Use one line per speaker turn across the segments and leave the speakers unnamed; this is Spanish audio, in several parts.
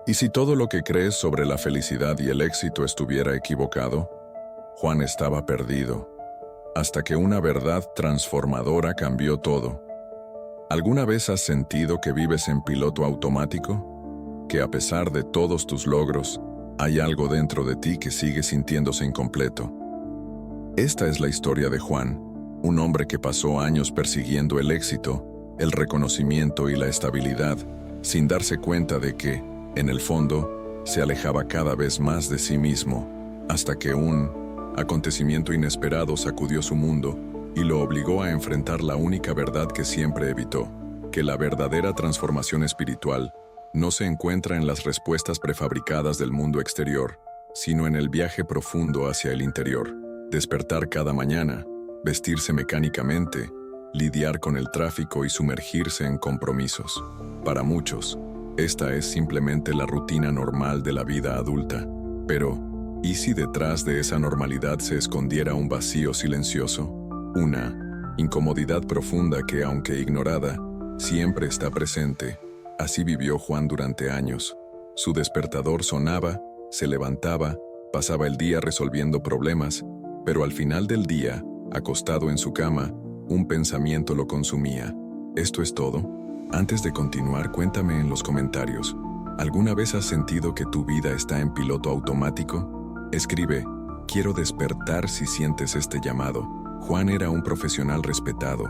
¿Y si todo lo que crees sobre la felicidad y el éxito estuviera equivocado? Juan estaba perdido, hasta que una verdad transformadora cambió todo. ¿Alguna vez has sentido que vives en piloto automático? Que a pesar de todos tus logros, hay algo dentro de ti que sigue sintiéndose incompleto. Esta es la historia de Juan, un hombre que pasó años persiguiendo el éxito, el reconocimiento y la estabilidad, sin darse cuenta de que, en el fondo, se alejaba cada vez más de sí mismo, hasta que un acontecimiento inesperado sacudió su mundo y lo obligó a enfrentar la única verdad que siempre evitó, que la verdadera transformación espiritual no se encuentra en las respuestas prefabricadas del mundo exterior, sino en el viaje profundo hacia el interior. Despertar cada mañana, vestirse mecánicamente, lidiar con el tráfico y sumergirse en compromisos. Para muchos, esta es simplemente la rutina normal de la vida adulta. Pero, ¿y si detrás de esa normalidad se escondiera un vacío silencioso? Una incomodidad profunda que, aunque ignorada, siempre está presente. Así vivió Juan durante años. Su despertador sonaba, se levantaba, pasaba el día resolviendo problemas, pero al final del día, acostado en su cama, un pensamiento lo consumía. ¿Esto es todo? Antes de continuar, cuéntame en los comentarios. ¿Alguna vez has sentido que tu vida está en piloto automático? Escribe, quiero despertar si sientes este llamado. Juan era un profesional respetado,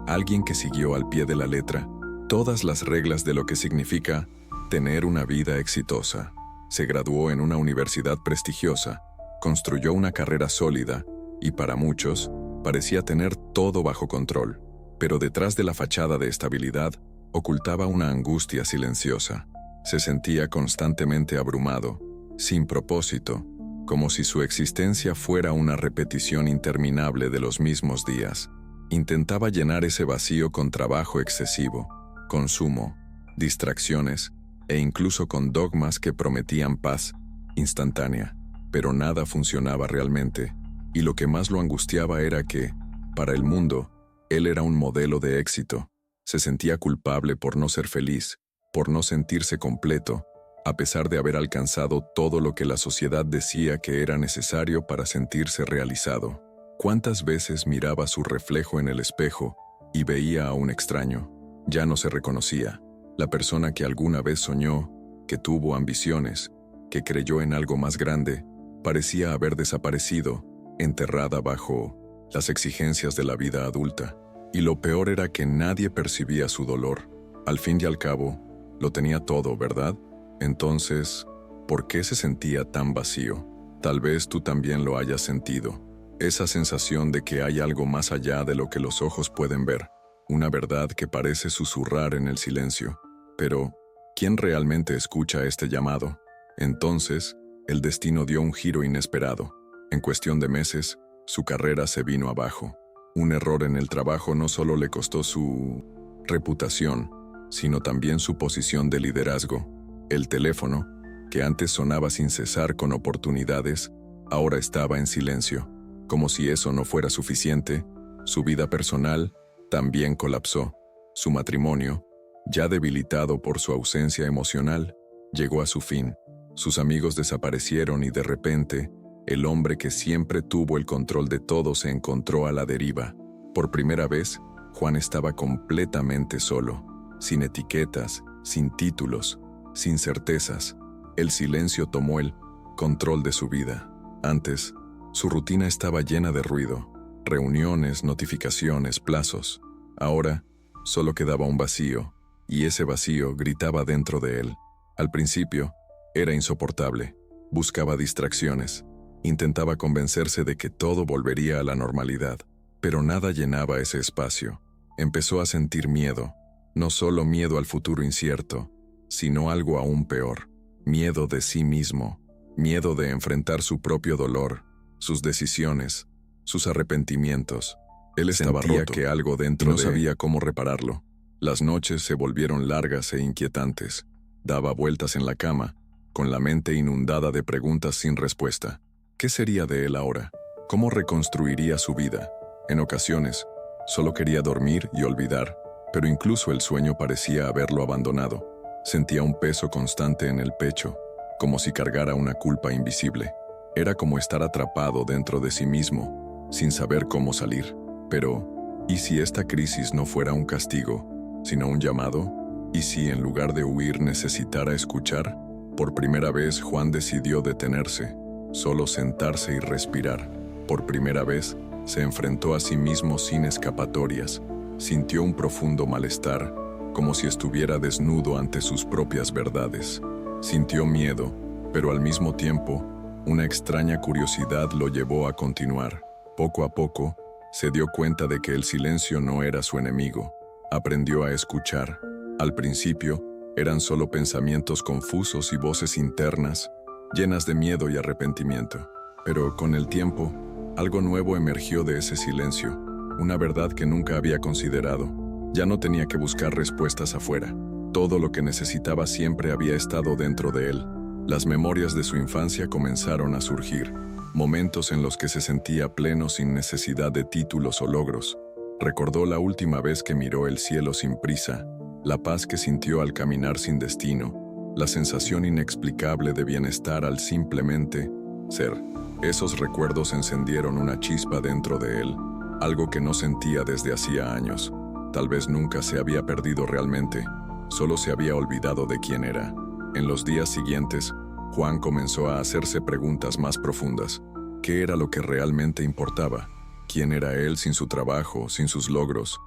alguien que siguió al pie de la letra todas las reglas de lo que significa tener una vida exitosa. Se graduó en una universidad prestigiosa, construyó una carrera sólida y para muchos parecía tener todo bajo control. Pero detrás de la fachada de estabilidad ocultaba una angustia silenciosa. Se sentía constantemente abrumado, sin propósito, como si su existencia fuera una repetición interminable de los mismos días. Intentaba llenar ese vacío con trabajo excesivo, consumo, distracciones e incluso con dogmas que prometían paz instantánea, pero nada funcionaba realmente, y lo que más lo angustiaba era que, para el mundo, él era un modelo de éxito. Se sentía culpable por no ser feliz, por no sentirse completo, a pesar de haber alcanzado todo lo que la sociedad decía que era necesario para sentirse realizado. ¿Cuántas veces miraba su reflejo en el espejo y veía a un extraño? Ya no se reconocía. La persona que alguna vez soñó, que tuvo ambiciones, que creyó en algo más grande, parecía haber desaparecido, enterrada bajo las exigencias de la vida adulta. Y lo peor era que nadie percibía su dolor. Al fin y al cabo, lo tenía todo, ¿verdad? Entonces, ¿por qué se sentía tan vacío? Tal vez tú también lo hayas sentido. Esa sensación de que hay algo más allá de lo que los ojos pueden ver. Una verdad que parece susurrar en el silencio. Pero, ¿quién realmente escucha este llamado? Entonces, el destino dio un giro inesperado. En cuestión de meses, su carrera se vino abajo. Un error en el trabajo no solo le costó su reputación, sino también su posición de liderazgo. El teléfono, que antes sonaba sin cesar con oportunidades, ahora estaba en silencio. Como si eso no fuera suficiente, su vida personal también colapsó. Su matrimonio, ya debilitado por su ausencia emocional, llegó a su fin. Sus amigos desaparecieron y de repente, el hombre que siempre tuvo el control de todo se encontró a la deriva. Por primera vez, Juan estaba completamente solo, sin etiquetas, sin títulos, sin certezas. El silencio tomó el control de su vida. Antes, su rutina estaba llena de ruido, reuniones, notificaciones, plazos. Ahora, solo quedaba un vacío, y ese vacío gritaba dentro de él. Al principio, era insoportable. Buscaba distracciones. Intentaba convencerse de que todo volvería a la normalidad, pero nada llenaba ese espacio. Empezó a sentir miedo, no solo miedo al futuro incierto, sino algo aún peor, miedo de sí mismo, miedo de enfrentar su propio dolor, sus decisiones, sus arrepentimientos. Él estaba roto, que algo dentro y no sabía cómo repararlo. Las noches se volvieron largas e inquietantes. Daba vueltas en la cama, con la mente inundada de preguntas sin respuesta. ¿Qué sería de él ahora? ¿Cómo reconstruiría su vida? En ocasiones, solo quería dormir y olvidar, pero incluso el sueño parecía haberlo abandonado. Sentía un peso constante en el pecho, como si cargara una culpa invisible. Era como estar atrapado dentro de sí mismo, sin saber cómo salir. Pero, ¿y si esta crisis no fuera un castigo, sino un llamado? ¿Y si en lugar de huir necesitara escuchar? Por primera vez Juan decidió detenerse, solo sentarse y respirar. Por primera vez se enfrentó a sí mismo sin escapatorias. Sintió un profundo malestar, como si estuviera desnudo ante sus propias verdades. Sintió miedo, pero al mismo tiempo, una extraña curiosidad lo llevó a continuar. Poco a poco, se dio cuenta de que el silencio no era su enemigo. Aprendió a escuchar. Al principio, eran solo pensamientos confusos y voces internas, llenas de miedo y arrepentimiento. Pero con el tiempo, algo nuevo emergió de ese silencio, una verdad que nunca había considerado. Ya no tenía que buscar respuestas afuera. Todo lo que necesitaba siempre había estado dentro de él. Las memorias de su infancia comenzaron a surgir, momentos en los que se sentía pleno sin necesidad de títulos o logros. Recordó la última vez que miró el cielo sin prisa, la paz que sintió al caminar sin destino, la sensación inexplicable de bienestar al simplemente ser. Esos recuerdos encendieron una chispa dentro de él, algo que no sentía desde hacía años. Tal vez nunca se había perdido realmente, solo se había olvidado de quién era. En los días siguientes, Juan comenzó a hacerse preguntas más profundas. ¿Qué era lo que realmente importaba? ¿Quién era él sin su trabajo, sin sus logros?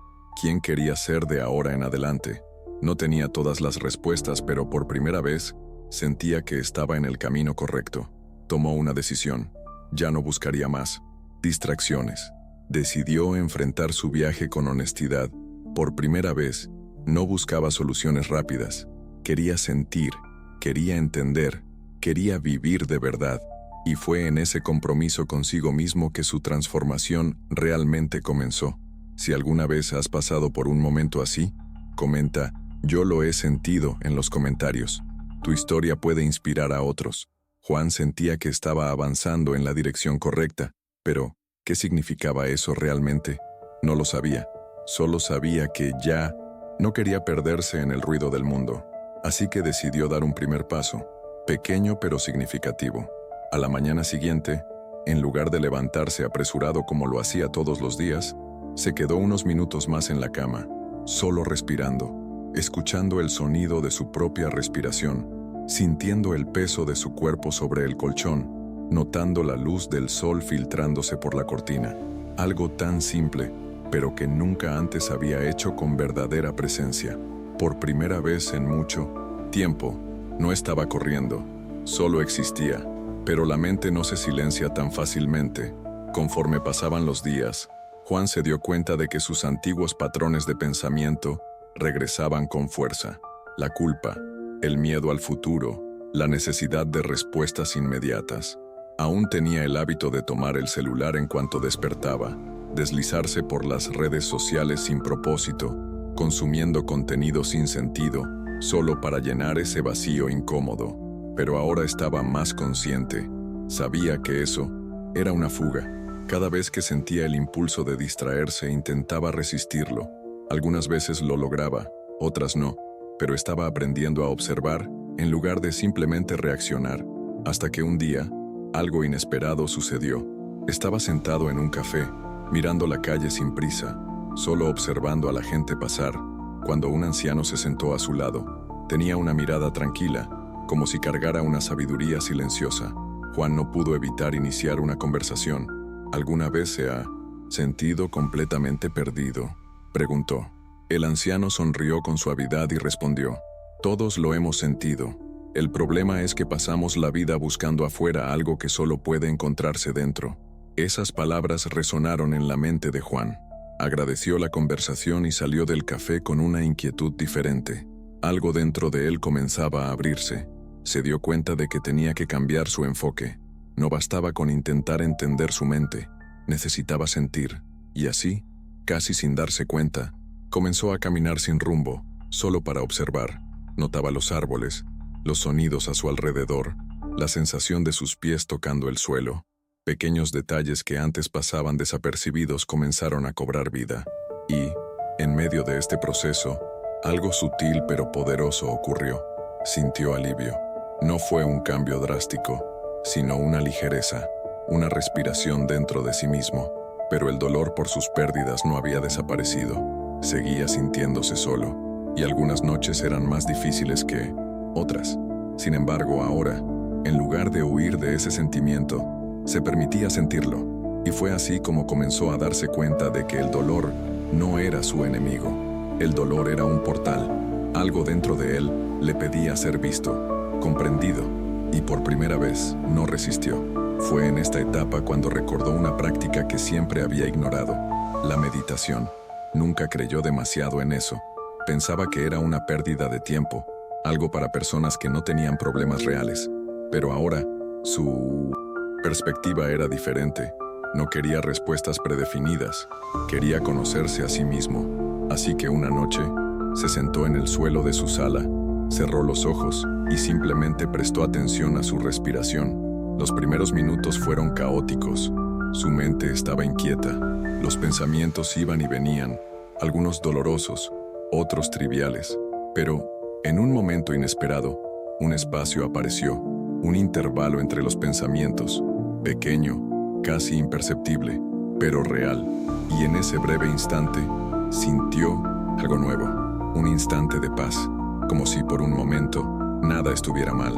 ¿Quién quería ser de ahora en adelante? No tenía todas las respuestas, pero por primera vez sentía que estaba en el camino correcto. Tomó una decisión. Ya no buscaría más distracciones. Decidió enfrentar su viaje con honestidad. Por primera vez, no buscaba soluciones rápidas. Quería sentir, quería entender, quería vivir de verdad. Y fue en ese compromiso consigo mismo que su transformación realmente comenzó. Si alguna vez has pasado por un momento así, comenta, yo lo he sentido en los comentarios. Tu historia puede inspirar a otros. Juan sentía que estaba avanzando en la dirección correcta, pero ¿qué significaba eso realmente? No lo sabía. Solo sabía que ya no quería perderse en el ruido del mundo. Así que decidió dar un primer paso, pequeño pero significativo. A la mañana siguiente, en lugar de levantarse apresurado como lo hacía todos los días, se quedó unos minutos más en la cama, solo respirando, escuchando el sonido de su propia respiración, sintiendo el peso de su cuerpo sobre el colchón, notando la luz del sol filtrándose por la cortina. Algo tan simple, pero que nunca antes había hecho con verdadera presencia. Por primera vez en mucho tiempo, no estaba corriendo, solo existía. Pero la mente no se silencia tan fácilmente. Conforme pasaban los días, Juan se dio cuenta de que sus antiguos patrones de pensamiento regresaban con fuerza. La culpa, el miedo al futuro, la necesidad de respuestas inmediatas. Aún tenía el hábito de tomar el celular en cuanto despertaba, deslizarse por las redes sociales sin propósito, consumiendo contenido sin sentido, solo para llenar ese vacío incómodo. Pero ahora estaba más consciente. Sabía que eso era una fuga. Cada vez que sentía el impulso de distraerse, intentaba resistirlo. Algunas veces lo lograba, otras no, pero estaba aprendiendo a observar en lugar de simplemente reaccionar. Hasta que un día, algo inesperado sucedió. Estaba sentado en un café, mirando la calle sin prisa, solo observando a la gente pasar, cuando un anciano se sentó a su lado. Tenía una mirada tranquila, como si cargara una sabiduría silenciosa. Juan no pudo evitar iniciar una conversación. ¿Alguna vez se ha sentido completamente perdido?, preguntó. El anciano sonrió con suavidad y respondió, todos lo hemos sentido. El problema es que pasamos la vida buscando afuera algo que solo puede encontrarse dentro. Esas palabras resonaron en la mente de Juan. Agradeció la conversación y salió del café con una inquietud diferente. Algo dentro de él comenzaba a abrirse. Se dio cuenta de que tenía que cambiar su enfoque. No bastaba con intentar entender su mente, necesitaba sentir. Y así, casi sin darse cuenta, comenzó a caminar sin rumbo, solo para observar. Notaba los árboles, los sonidos a su alrededor, la sensación de sus pies tocando el suelo. Pequeños detalles que antes pasaban desapercibidos comenzaron a cobrar vida. Y, en medio de este proceso, Algo sutil pero poderoso ocurrió. Sintió alivio. No fue un cambio drástico, sino una ligereza, una respiración dentro de sí mismo. Pero el dolor por sus pérdidas no había desaparecido. Seguía sintiéndose solo, y algunas noches eran más difíciles que otras. Sin embargo, ahora, en lugar de huir de ese sentimiento, se permitía sentirlo. Y fue así como comenzó a darse cuenta de que el dolor no era su enemigo. El dolor era un portal. Algo dentro de él le pedía ser visto, comprendido, y por primera vez no resistió. Fue en esta etapa cuando recordó una práctica que siempre había ignorado: la meditación. Nunca creyó demasiado en eso. Pensaba que era una pérdida de tiempo, algo para personas que no tenían problemas reales. Pero ahora, su perspectiva era diferente. No quería respuestas predefinidas, quería conocerse a sí mismo. Así que una noche, se sentó en el suelo de su sala, cerró los ojos y simplemente prestó atención a su respiración. Los primeros minutos fueron caóticos. Su mente estaba inquieta. Los pensamientos iban y venían, algunos dolorosos, otros triviales. Pero, en un momento inesperado, un espacio apareció, un intervalo entre los pensamientos, pequeño, casi imperceptible, pero real. Y en ese breve instante, sintió algo nuevo, un instante de paz, como si por un momento nada estuviera mal,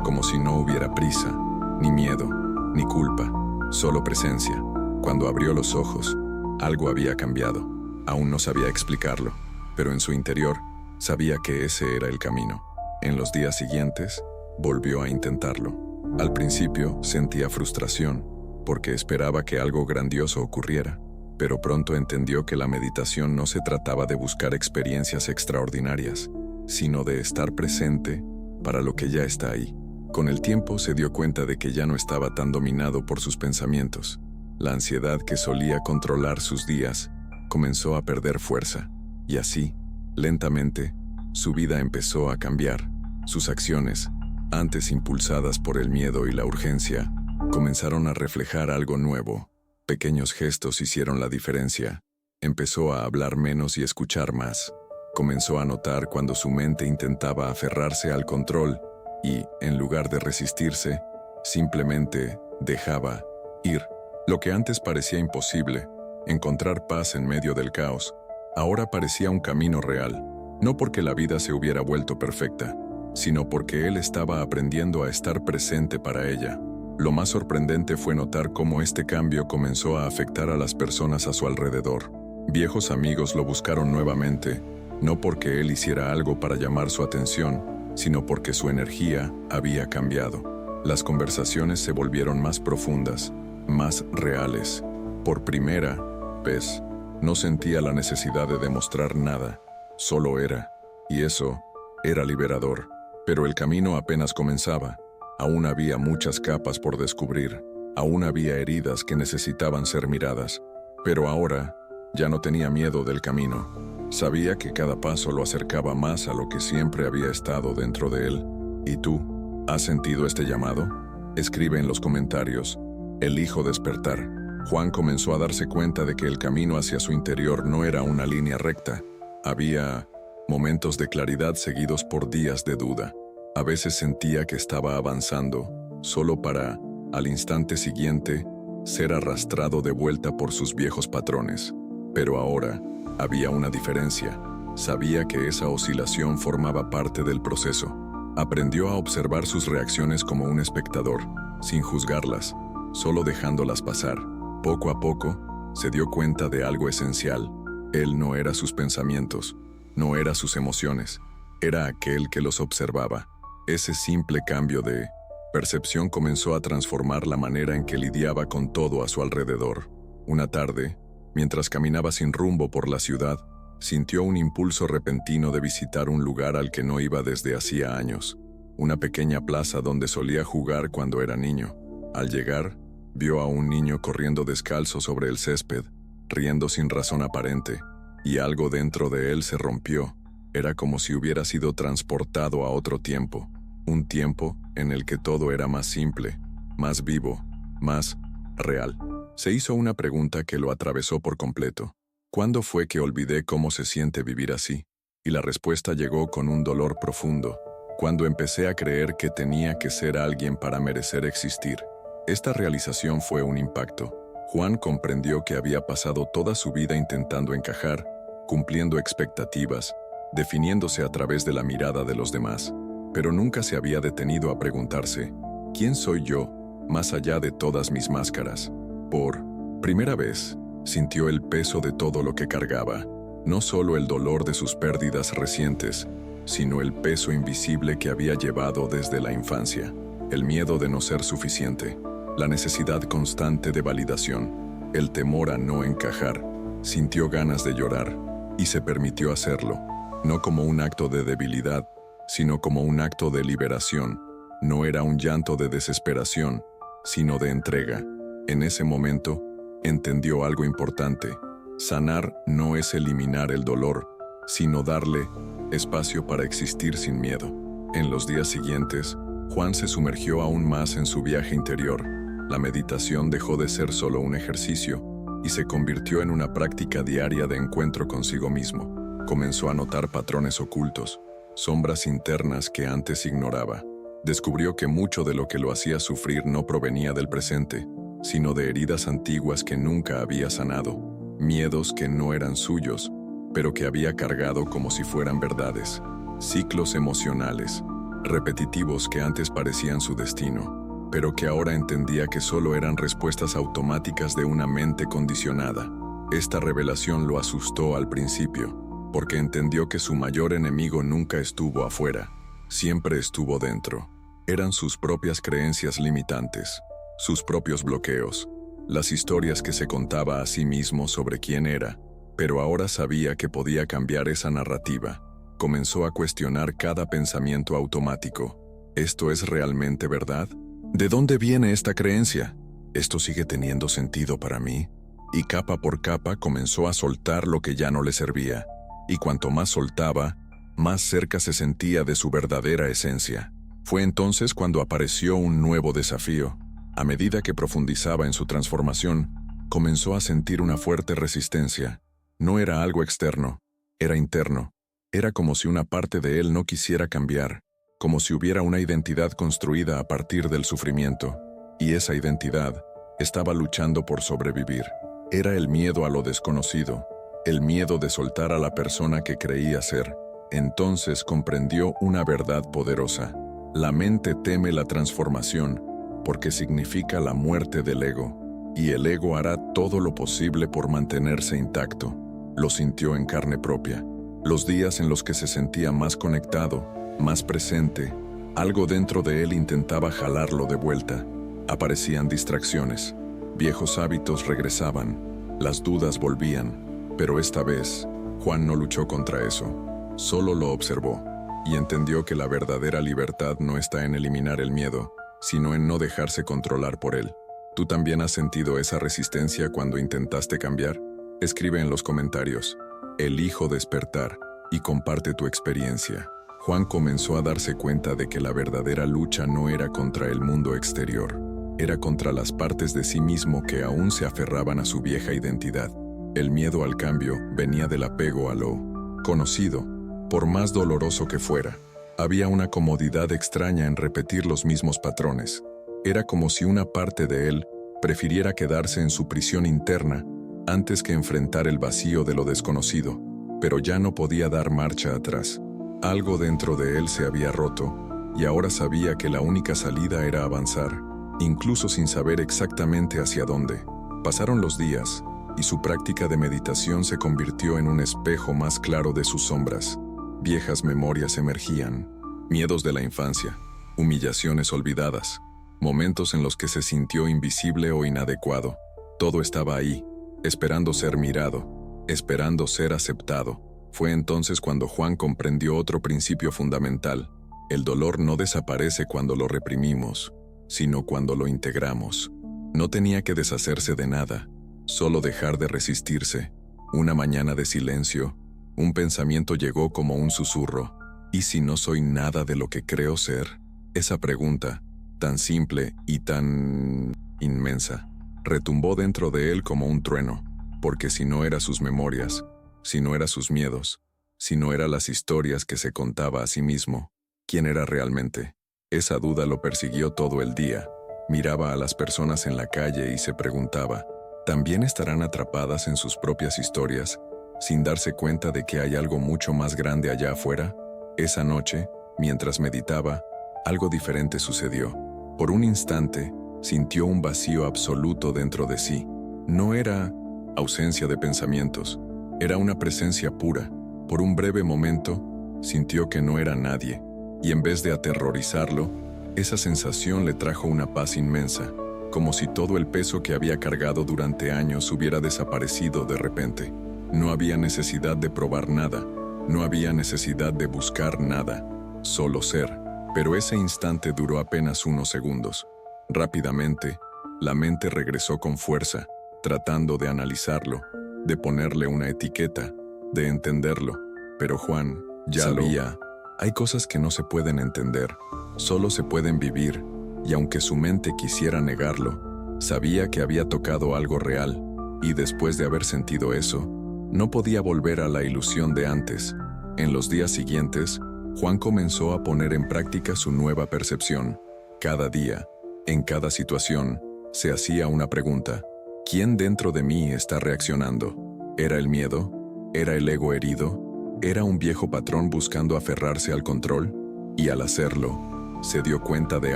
como si no hubiera prisa, ni miedo, ni culpa, solo presencia. Cuando abrió los ojos, algo había cambiado. Aún no sabía explicarlo, pero en su interior sabía que ese era el camino. En los días siguientes, volvió a intentarlo. Al principio sentía frustración, porque esperaba que algo grandioso ocurriera, pero pronto entendió que la meditación no se trataba de buscar experiencias extraordinarias, sino de estar presente para lo que ya está ahí. Con el tiempo se dio cuenta de que ya no estaba tan dominado por sus pensamientos. La ansiedad que solía controlar sus días comenzó a perder fuerza, y así, lentamente, su vida empezó a cambiar. Sus acciones, antes impulsadas por el miedo y la urgencia, comenzaron a reflejar algo nuevo. Pequeños gestos hicieron la diferencia. Empezó a hablar menos y escuchar más. Comenzó a notar cuando su mente intentaba aferrarse al control y, en lugar de resistirse, simplemente dejaba ir. Lo que antes parecía imposible, encontrar paz en medio del caos, ahora parecía un camino real. No porque la vida se hubiera vuelto perfecta, sino porque él estaba aprendiendo a estar presente para ella. Lo más sorprendente fue notar cómo este cambio comenzó a afectar a las personas a su alrededor. Viejos amigos lo buscaron nuevamente, no porque él hiciera algo para llamar su atención, sino porque su energía había cambiado. Las conversaciones se volvieron más profundas, más reales. Por primera vez, no sentía la necesidad de demostrar nada, solo era, y eso era liberador. Pero el camino apenas comenzaba. Aún había muchas capas por descubrir, aún había heridas que necesitaban ser miradas. Pero ahora, ya no tenía miedo del camino. Sabía que cada paso lo acercaba más a lo que siempre había estado dentro de él. ¿Y tú? ¿Has sentido este llamado? Escribe en los comentarios. Elijo despertar. Juan comenzó a darse cuenta de que el camino hacia su interior no era una línea recta. Había momentos de claridad seguidos por días de duda. A veces sentía que estaba avanzando, solo para, al instante siguiente, ser arrastrado de vuelta por sus viejos patrones. Pero ahora, había una diferencia. Sabía que esa oscilación formaba parte del proceso. Aprendió a observar sus reacciones como un espectador, sin juzgarlas, solo dejándolas pasar. Poco a poco, se dio cuenta de algo esencial. Él no era sus pensamientos, no era sus emociones, era aquel que los observaba. Ese simple cambio de percepción comenzó a transformar la manera en que lidiaba con todo a su alrededor. Una tarde, mientras caminaba sin rumbo por la ciudad, sintió un impulso repentino de visitar un lugar al que no iba desde hacía años, una pequeña plaza donde solía jugar cuando era niño. Al llegar, vio a un niño corriendo descalzo sobre el césped, riendo sin razón aparente, y algo dentro de él se rompió. Era como si hubiera sido transportado a otro tiempo, un tiempo en el que todo era más simple, más vivo, más real. Se hizo una pregunta que lo atravesó por completo. ¿Cuándo fue que olvidé cómo se siente vivir así? Y la respuesta llegó con un dolor profundo, cuando empecé a creer que tenía que ser alguien para merecer existir. Esta realización fue un impacto. Juan comprendió que había pasado toda su vida intentando encajar, cumpliendo expectativas, definiéndose a través de la mirada de los demás, pero nunca se había detenido a preguntarse, ¿quién soy yo, más allá de todas mis máscaras? Por primera vez, sintió el peso de todo lo que cargaba, no solo el dolor de sus pérdidas recientes, sino el peso invisible que había llevado desde la infancia, el miedo de no ser suficiente, la necesidad constante de validación, el temor a no encajar. Sintió ganas de llorar y se permitió hacerlo, no como un acto de debilidad, sino como un acto de liberación. No era un llanto de desesperación, sino de entrega. En ese momento, entendió algo importante. Sanar no es eliminar el dolor, sino darle espacio para existir sin miedo. En los días siguientes, Juan se sumergió aún más en su viaje interior. La meditación dejó de ser solo un ejercicio y se convirtió en una práctica diaria de encuentro consigo mismo. Comenzó a notar patrones ocultos, sombras internas que antes ignoraba. Descubrió que mucho de lo que lo hacía sufrir no provenía del presente, sino de heridas antiguas que nunca había sanado, miedos que no eran suyos, pero que había cargado como si fueran verdades, ciclos emocionales, repetitivos que antes parecían su destino, pero que ahora entendía que solo eran respuestas automáticas de una mente condicionada. Esta revelación lo asustó al principio, porque entendió que su mayor enemigo nunca estuvo afuera, siempre estuvo dentro. Eran sus propias creencias limitantes, sus propios bloqueos, las historias que se contaba a sí mismo sobre quién era, pero ahora sabía que podía cambiar esa narrativa. Comenzó a cuestionar cada pensamiento automático. ¿Esto es realmente verdad? ¿De dónde viene esta creencia? ¿Esto sigue teniendo sentido para mí? Y capa por capa comenzó a soltar lo que ya no le servía, y cuanto más soltaba, más cerca se sentía de su verdadera esencia. Fue entonces cuando apareció un nuevo desafío. A medida que profundizaba en su transformación, comenzó a sentir una fuerte resistencia. No era algo externo, era interno. Era como si una parte de él no quisiera cambiar, como si hubiera una identidad construida a partir del sufrimiento, y esa identidad estaba luchando por sobrevivir. Era el miedo a lo desconocido, el miedo de soltar a la persona que creía ser. Entonces comprendió una verdad poderosa. La mente teme la transformación porque significa la muerte del ego, y el ego hará todo lo posible por mantenerse intacto. Lo sintió en carne propia. Los días en los que se sentía más conectado, más presente, algo dentro de él intentaba jalarlo de vuelta. Aparecían distracciones, viejos hábitos regresaban, las dudas volvían, pero esta vez, Juan no luchó contra eso, solo lo observó, y entendió que la verdadera libertad no está en eliminar el miedo, sino en no dejarse controlar por él. ¿Tú también has sentido esa resistencia cuando intentaste cambiar? Escribe en los comentarios. Elijo despertar y comparte tu experiencia. Juan comenzó a darse cuenta de que la verdadera lucha no era contra el mundo exterior, era contra las partes de sí mismo que aún se aferraban a su vieja identidad. El miedo al cambio venía del apego a lo conocido, por más doloroso que fuera. Había una comodidad extraña en repetir los mismos patrones. Era como si una parte de él prefiriera quedarse en su prisión interna antes que enfrentar el vacío de lo desconocido, pero ya no podía dar marcha atrás. Algo dentro de él se había roto, y ahora sabía que la única salida era avanzar, incluso sin saber exactamente hacia dónde. Pasaron los días, y su práctica de meditación se convirtió en un espejo más claro de sus sombras. Viejas memorias emergían, miedos de la infancia, humillaciones olvidadas, momentos en los que se sintió invisible o inadecuado. Todo estaba ahí, esperando ser mirado, esperando ser aceptado. Fue entonces cuando Juan comprendió otro principio fundamental. El dolor no desaparece cuando lo reprimimos, sino cuando lo integramos. No tenía que deshacerse de nada, solo dejar de resistirse. Una mañana de silencio, un pensamiento llegó como un susurro. ¿Y si no soy nada de lo que creo ser? Esa pregunta, tan simple y tan inmensa, retumbó dentro de él como un trueno, porque si no era sus memorias, si no era sus miedos, Si no eran las historias que se contaba a sí mismo, ¿quién era realmente? Esa duda lo persiguió todo el día. Miraba a las personas en la calle y se preguntaba, ¿también estarán atrapadas en sus propias historias, sin darse cuenta de que hay algo mucho más grande allá afuera? Esa noche, mientras meditaba, algo diferente sucedió. Por un instante, sintió un vacío absoluto dentro de sí. No era ausencia de pensamientos, era una presencia pura. Por un breve momento, sintió que no era nadie, y en vez de aterrorizarlo, esa sensación le trajo una paz inmensa, como si todo el peso que había cargado durante años hubiera desaparecido de repente. No había necesidad de probar nada, no había necesidad de buscar nada, solo ser. Pero ese instante duró apenas unos segundos. Rápidamente, la mente regresó con fuerza, tratando de analizarlo, de ponerle una etiqueta, de entenderlo. Pero Juan ya sabía, hay cosas que no se pueden entender, solo se pueden vivir, y aunque su mente quisiera negarlo, sabía que había tocado algo real, y después de haber sentido eso, no podía volver a la ilusión de antes. En los días siguientes, Juan comenzó a poner en práctica su nueva percepción. Cada día, en cada situación, se hacía una pregunta: ¿quién dentro de mí está reaccionando? ¿Era el miedo? ¿Era el ego herido? ¿Era un viejo patrón buscando aferrarse al control? Y al hacerlo, se dio cuenta de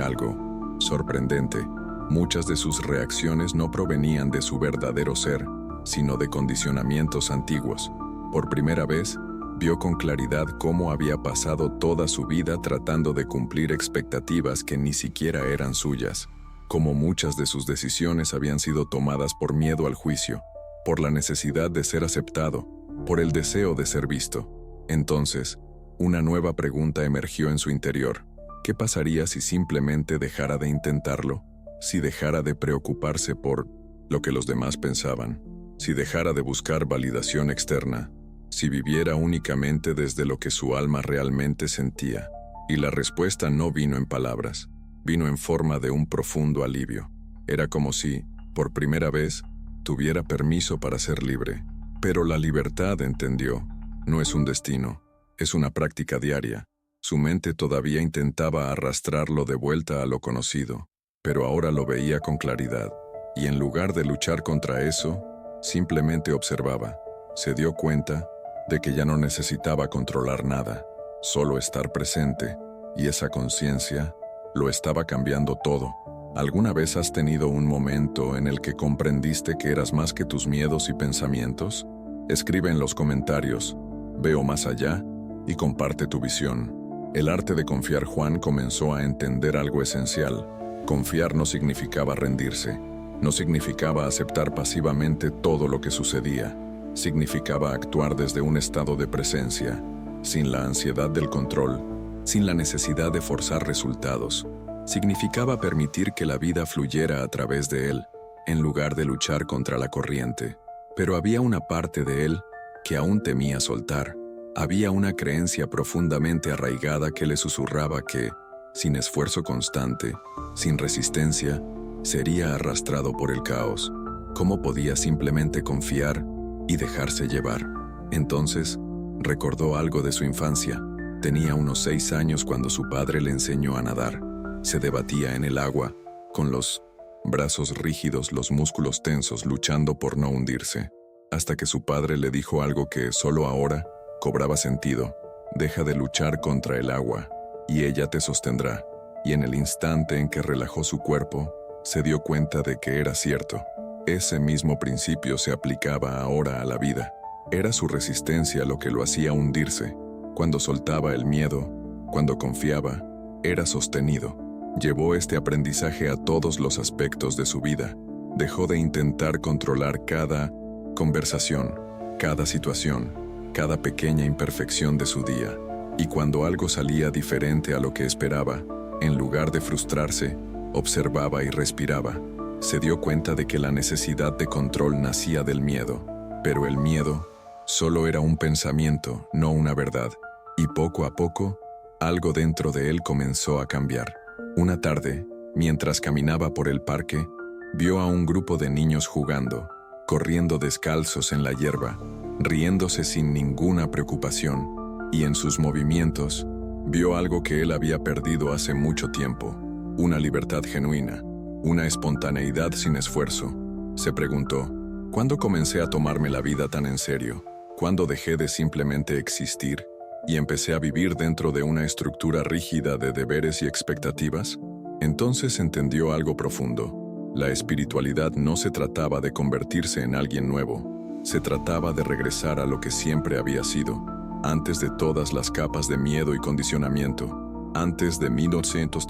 algo sorprendente. Muchas de sus reacciones no provenían de su verdadero ser, sino de condicionamientos antiguos. Por primera vez, vio con claridad cómo había pasado toda su vida tratando de cumplir expectativas que ni siquiera eran suyas, como muchas de sus decisiones habían sido tomadas por miedo al juicio, por la necesidad de ser aceptado, por el deseo de ser visto. Entonces, una nueva pregunta emergió en su interior. ¿Qué pasaría si simplemente dejara de intentarlo? Si dejara de preocuparse por lo que los demás pensaban, si dejara de buscar validación externa, si viviera únicamente desde lo que su alma realmente sentía. Y la respuesta no vino en palabras, vino en forma de un profundo alivio. Era como si, por primera vez, tuviera permiso para ser libre. Pero la libertad, entendió, no es un destino, es una práctica diaria. Su mente todavía intentaba arrastrarlo de vuelta a lo conocido, pero ahora lo veía con claridad, y en lugar de luchar contra eso, simplemente observaba. Se dio cuenta de que ya no necesitaba controlar nada, solo estar presente, y esa conciencia lo estaba cambiando todo. ¿Alguna vez has tenido un momento en el que comprendiste que eras más que tus miedos y pensamientos? Escribe en los comentarios, veo más allá, y comparte tu visión. El arte de confiar. Juan comenzó a entender algo esencial. Confiar no significaba rendirse, no significaba aceptar pasivamente todo lo que sucedía. Significaba actuar desde un estado de presencia, sin la ansiedad del control, sin la necesidad de forzar resultados. Significaba permitir que la vida fluyera a través de él, en lugar de luchar contra la corriente. Pero había una parte de él que aún temía soltar. Había una creencia profundamente arraigada que le susurraba que, sin esfuerzo constante, sin resistencia, sería arrastrado por el caos. ¿Cómo podía simplemente confiar y dejarse llevar? Entonces, recordó algo de su infancia. Tenía unos 6 años cuando su padre le enseñó a nadar. Se debatía en el agua, con los brazos rígidos, los músculos tensos, luchando por no hundirse, hasta que su padre le dijo algo que solo ahora cobraba sentido: deja de luchar contra el agua, y ella te sostendrá. Y en el instante en que relajó su cuerpo, se dio cuenta de que era cierto. Ese mismo principio se aplicaba ahora a la vida. Era su resistencia lo que lo hacía hundirse. Cuando soltaba el miedo, cuando confiaba, era sostenido. Llevó este aprendizaje a todos los aspectos de su vida. Dejó de intentar controlar cada conversación, cada situación, cada pequeña imperfección de su día. Y cuando algo salía diferente a lo que esperaba, en lugar de frustrarse, observaba y respiraba. Se dio cuenta de que la necesidad de control nacía del miedo, pero el miedo solo era un pensamiento, no una verdad. Y poco a poco, algo dentro de él comenzó a cambiar. Una tarde, mientras caminaba por el parque, vio a un grupo de niños jugando, corriendo descalzos en la hierba, riéndose sin ninguna preocupación. y en sus movimientos vio algo que él había perdido hace mucho tiempo, una libertad genuina, una espontaneidad sin esfuerzo. Se preguntó, ¿cuándo comencé a tomarme la vida tan en serio? ¿Cuándo dejé de simplemente existir y empecé a vivir dentro de una estructura rígida de deberes y expectativas? Entonces entendió algo profundo. La espiritualidad no se trataba de convertirse en alguien nuevo, se trataba de regresar a lo que siempre había sido, antes de todas las capas de miedo y condicionamiento, antes de 1900,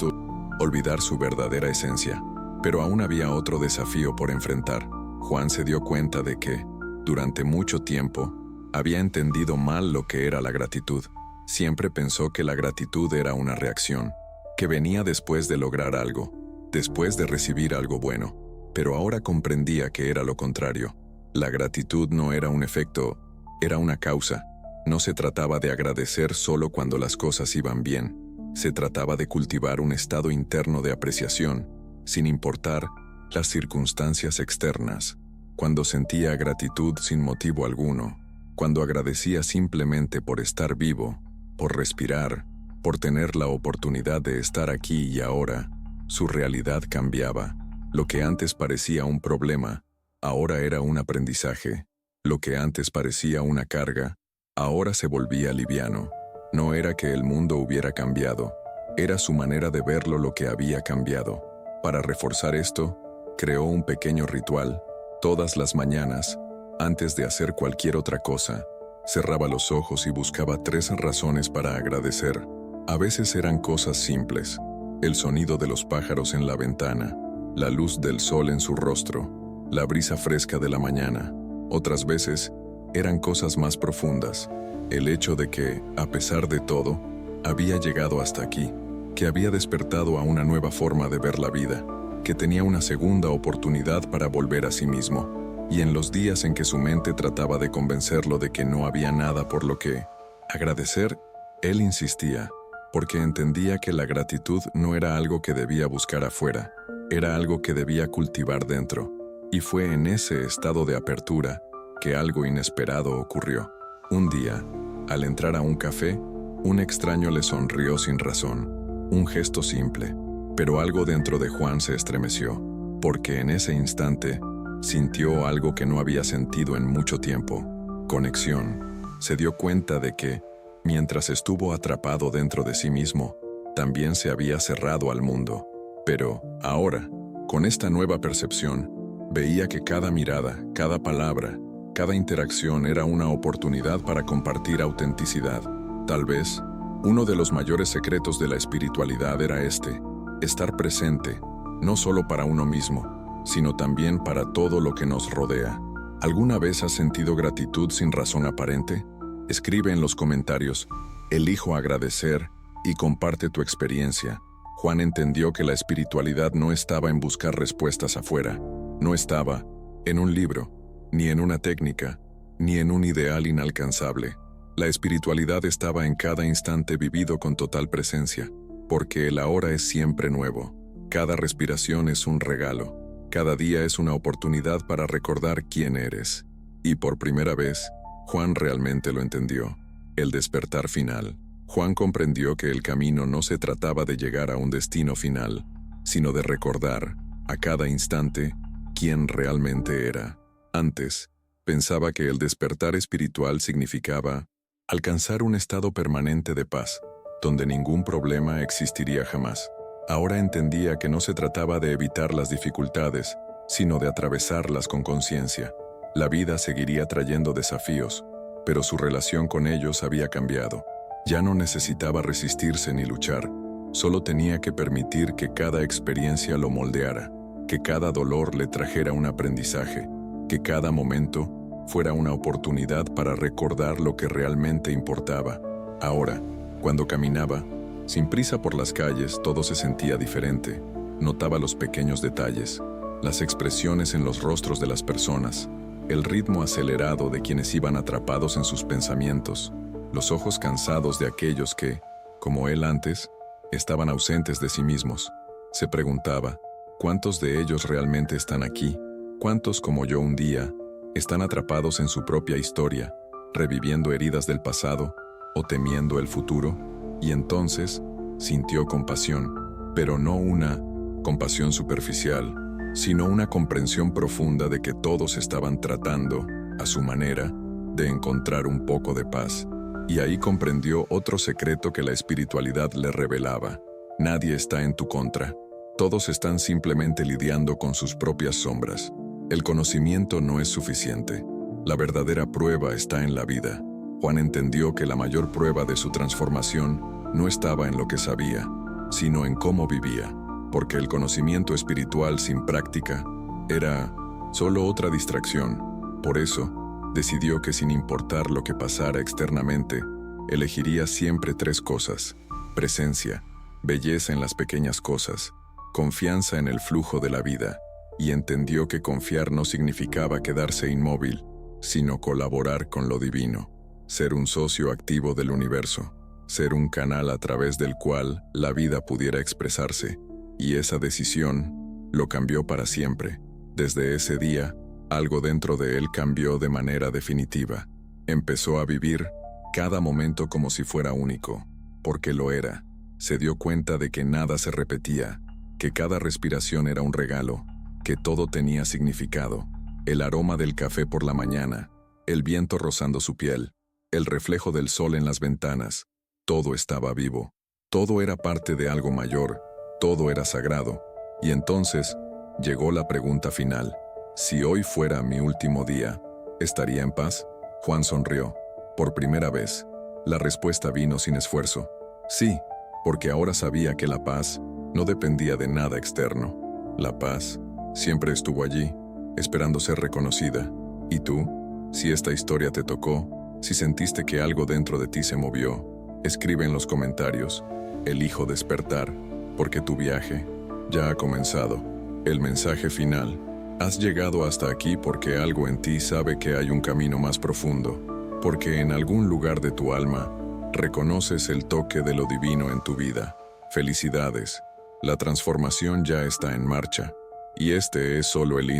olvidar su verdadera esencia. Pero aún había otro desafío por enfrentar. Juan se dio cuenta de que, durante mucho tiempo, había entendido mal lo que era la gratitud. Siempre pensó que la gratitud era una reacción, que venía después de lograr algo, después de recibir algo bueno. Pero ahora comprendía que era lo contrario. La gratitud no era un efecto, era una causa. No se trataba de agradecer solo cuando las cosas iban bien. Se trataba de cultivar un estado interno de apreciación, sin importar las circunstancias externas. Cuando sentía gratitud sin motivo alguno, cuando agradecía simplemente por estar vivo, por respirar, por tener la oportunidad de estar aquí y ahora, su realidad cambiaba. Lo que antes parecía un problema, ahora era un aprendizaje. Lo que antes parecía una carga, ahora se volvía liviano. No era que el mundo hubiera cambiado, era su manera de verlo lo que había cambiado. Para reforzar esto, creó un pequeño ritual. Todas las mañanas, antes de hacer cualquier otra cosa, cerraba los ojos y buscaba 3 razones para agradecer. A veces eran cosas simples: el sonido de los pájaros en la ventana, la luz del sol en su rostro, la brisa fresca de la mañana. Otras veces eran cosas más profundas: el hecho de que, a pesar de todo, había llegado hasta aquí, que había despertado a una nueva forma de ver la vida, que tenía una segunda oportunidad para volver a sí mismo. Y en los días en que su mente trataba de convencerlo de que no había nada por lo que agradecer, él insistía, porque entendía que la gratitud no era algo que debía buscar afuera, era algo que debía cultivar dentro. Y fue en ese estado de apertura que algo inesperado ocurrió. Un día, al entrar a un café, un extraño le sonrió sin razón. Un gesto simple, pero algo dentro de Juan se estremeció, porque en ese instante sintió algo que no había sentido en mucho tiempo: conexión. Se dio cuenta de que, mientras estuvo atrapado dentro de sí mismo, también se había cerrado al mundo. Pero, ahora, con esta nueva percepción, veía que cada mirada, cada palabra, cada interacción era una oportunidad para compartir autenticidad. Tal vez, uno de los mayores secretos de la espiritualidad era estar presente, no solo para uno mismo, sino también para todo lo que nos rodea. ¿Alguna vez has sentido gratitud sin razón aparente? Escribe en los comentarios, elijo agradecer, y comparte tu experiencia. Juan entendió que la espiritualidad no estaba en buscar respuestas afuera, no estaba en un libro, ni en una técnica, ni en un ideal inalcanzable. La espiritualidad estaba en cada instante vivido con total presencia, porque el ahora es siempre nuevo. Cada respiración es un regalo, cada día es una oportunidad para recordar quién eres. Y por primera vez, Juan realmente lo entendió. El despertar final. Juan comprendió que el camino no se trataba de llegar a un destino final, sino de recordar, a cada instante, quién realmente era. Antes, pensaba que el despertar espiritual significaba alcanzar un estado permanente de paz, donde ningún problema existiría jamás. Ahora entendía que no se trataba de evitar las dificultades, sino de atravesarlas con conciencia. La vida seguiría trayendo desafíos, pero su relación con ellos había cambiado. Ya no necesitaba resistirse ni luchar, solo tenía que permitir que cada experiencia lo moldeara, que cada dolor le trajera un aprendizaje, que cada momento fuera una oportunidad para recordar lo que realmente importaba. Ahora, cuando caminaba, sin prisa por las calles, todo se sentía diferente. Notaba los pequeños detalles, las expresiones en los rostros de las personas, el ritmo acelerado de quienes iban atrapados en sus pensamientos, los ojos cansados de aquellos que, como él antes, estaban ausentes de sí mismos. Se preguntaba, ¿cuántos de ellos realmente están aquí? ¿Cuántos, como yo un día, están atrapados en su propia historia, reviviendo heridas del pasado, o temiendo el futuro, y entonces sintió compasión, pero no una compasión superficial, sino una comprensión profunda de que todos estaban tratando, a su manera, de encontrar un poco de paz. Y ahí comprendió otro secreto que la espiritualidad le revelaba. Nadie está en tu contra. Todos están simplemente lidiando con sus propias sombras. El conocimiento no es suficiente. La verdadera prueba está en la vida. Juan entendió que la mayor prueba de su transformación no estaba en lo que sabía, sino en cómo vivía, porque el conocimiento espiritual sin práctica era solo otra distracción. Por eso, decidió que sin importar lo que pasara externamente, elegiría siempre 3 cosas: presencia, belleza en las pequeñas cosas, confianza en el flujo de la vida, y entendió que confiar no significaba quedarse inmóvil, sino colaborar con lo divino, ser un socio activo del universo, ser un canal a través del cual la vida pudiera expresarse, y esa decisión lo cambió para siempre. Desde ese día, algo dentro de él cambió de manera definitiva. Empezó a vivir cada momento como si fuera único, porque lo era. Se dio cuenta de que nada se repetía, que cada respiración era un regalo, que todo tenía significado. El aroma del café por la mañana, el viento rozando su piel, el reflejo del sol en las ventanas, todo estaba vivo, todo era parte de algo mayor, todo era sagrado. Y entonces llegó la pregunta final: si hoy fuera mi último día, ¿estaría en paz? Juan sonrió. Por primera vez, la respuesta vino sin esfuerzo. Sí, porque ahora sabía que la paz no dependía de nada externo. La paz siempre estuvo allí, esperando ser reconocida. ¿Y tú? Si esta historia te tocó, si sentiste que algo dentro de ti se movió, escribe en los comentarios: elijo despertar, porque tu viaje ya ha comenzado. El mensaje final: has llegado hasta aquí porque algo en ti sabe que hay un camino más profundo, porque en algún lugar de tu alma reconoces el toque de lo divino en tu vida. Felicidades, la transformación ya está en marcha, y este es solo el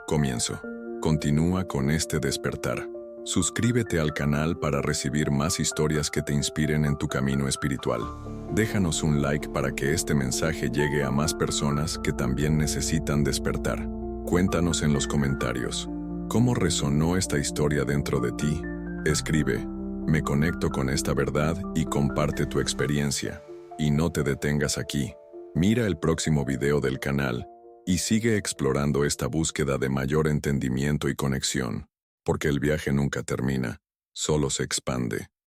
comienzo. Continúa con este despertar. Suscríbete al canal para recibir más historias que te inspiren en tu camino espiritual. Déjanos un like para que este mensaje llegue a más personas que también necesitan despertar. Cuéntanos en los comentarios, ¿cómo resonó esta historia dentro de ti? Escribe: me conecto con esta verdad, y comparte tu experiencia. Y no te detengas aquí. Mira el próximo video del canal y sigue explorando esta búsqueda de mayor entendimiento y conexión, porque el viaje nunca termina, solo se expande.